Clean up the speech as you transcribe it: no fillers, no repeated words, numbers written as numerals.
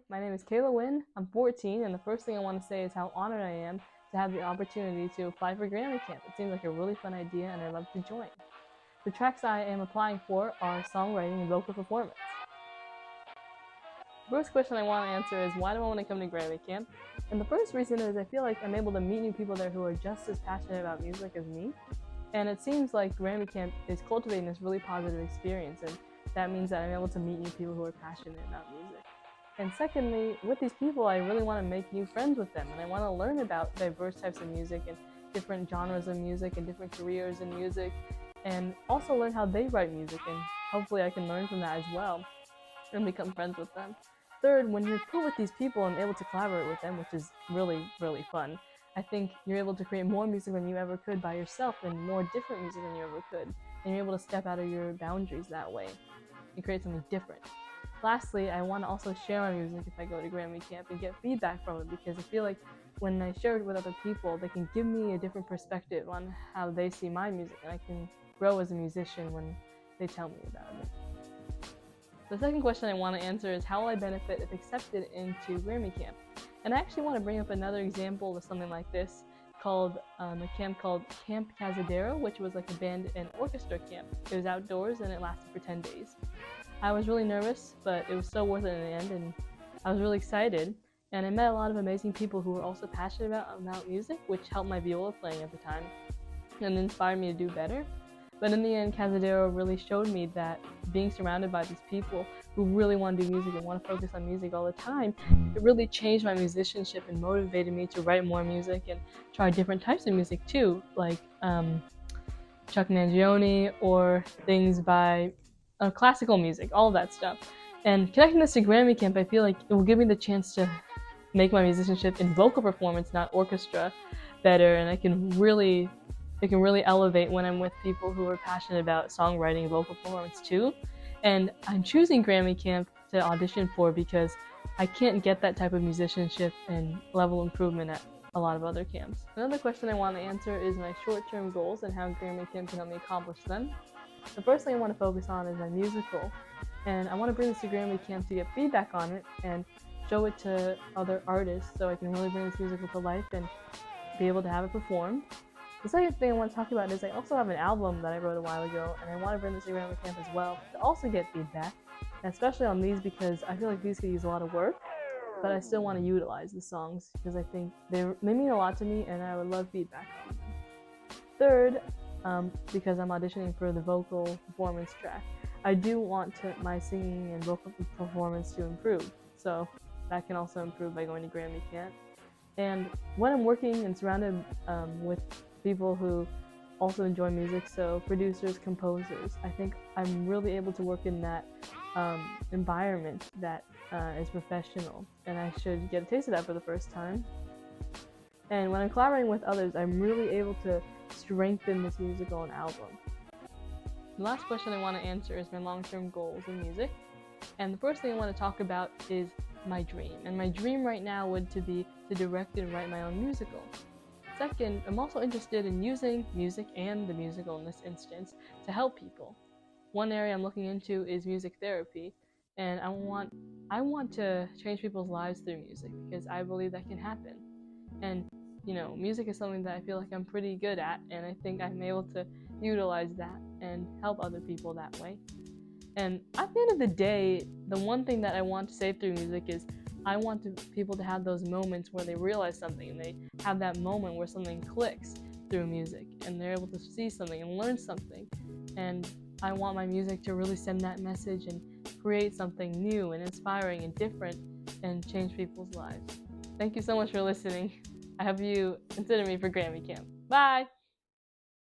my name is Kaela Nguyen. I'm 14, and the first thing I want to say is how honored I am to have the opportunity to apply for Grammy Camp. It seems like a really fun idea, and I'd love to join. The tracks I am applying for are songwriting and vocal performance. The first question I want to answer is, why do I want to come to Grammy Camp? And the first reason is I feel like I'm able to meet new people there who are just as passionate about music as me. And it seems like Grammy Camp is cultivating this really positive experience, and that means that I'm able to meet new people who are passionate about music. And secondly, with these people, I really want to make new friends with them, and I want to learn about diverse types of music and different genres of music and different careers in music, and also learn how they write music, and hopefully I can learn from that as well and become friends with them. Third, when you're put with these people and able to collaborate with them, which is really, really fun, I think you're able to create more music than you ever could by yourself and more different music than you ever could. And you're able to step out of your boundaries that way and create something different. Lastly, I want to also share my music if I go to Grammy Camp and get feedback from it, because I feel like when I share it with other people, they can give me a different perspective on how they see my music, and I can grow as a musician when they tell me about it. The second question I want to answer is, how will I benefit if accepted into Grammy Camp? And I actually want to bring up another example of something like this called a camp called Camp Cazadero, which was like a band and orchestra camp. It was outdoors and it lasted for 10 days. I was really nervous, but it was so worth it in the end, and I was really excited. And I met a lot of amazing people who were also passionate about music, which helped my viola playing at the time and inspired me to do better. But in the end, Cazadero really showed me that being surrounded by these people who really want to do music and want to focus on music all the time, it really changed my musicianship and motivated me to write more music and try different types of music too, like Chuck Mangione or things by classical music, all of that stuff. And connecting this to Grammy Camp, I feel like it will give me the chance to make my musicianship in vocal performance, not orchestra, better, and it can really elevate when I'm with people who are passionate about songwriting and vocal performance too. And I'm choosing Grammy Camp to audition for because I can't get that type of musicianship and level improvement at a lot of other camps. Another question I want to answer is my short-term goals and how Grammy Camp can help me accomplish them. The first thing I want to focus on is my musical, and I want to bring this to Grammy Camp to get feedback on it and show it to other artists so I can really bring this musical to life and be able to have it performed. The second thing I want to talk about is I also have an album that I wrote a while ago, and I want to bring this to Grammy Camp as well to also get feedback, and especially on these because I feel like these could use a lot of work, but I still want to utilize the songs because I think they mean a lot to me and I would love feedback on them. Third, because I'm auditioning for the vocal performance track, I do want my singing and vocal performance to improve, so that can also improve by going to Grammy Camp. And when I'm working and surrounded with people who also enjoy music, so producers, composers, I think I'm really able to work in that environment that is professional, and I should get a taste of that for the first time. And when I'm collaborating with others, I'm really able to strengthen this musical and album. The last question I want to answer is my long-term goals in music. And the first thing I want to talk about is my dream. And my dream right now would be to direct and write my own musical. Second, I'm also interested in using music and the musical in this instance to help people. One area I'm looking into is music therapy, and I want to change people's lives through music because I believe that can happen. And music is something that I feel like I'm pretty good at, and I think I'm able to utilize that and help other people that way. And at the end of the day, the one thing that I want to say through music is I want people to have those moments where they realize something, and they have that moment where something clicks through music and they're able to see something and learn something. And I want my music to really send that message and create something new and inspiring and different and change people's lives. Thank you so much for listening. I hope you consider me for Grammy Camp. Bye!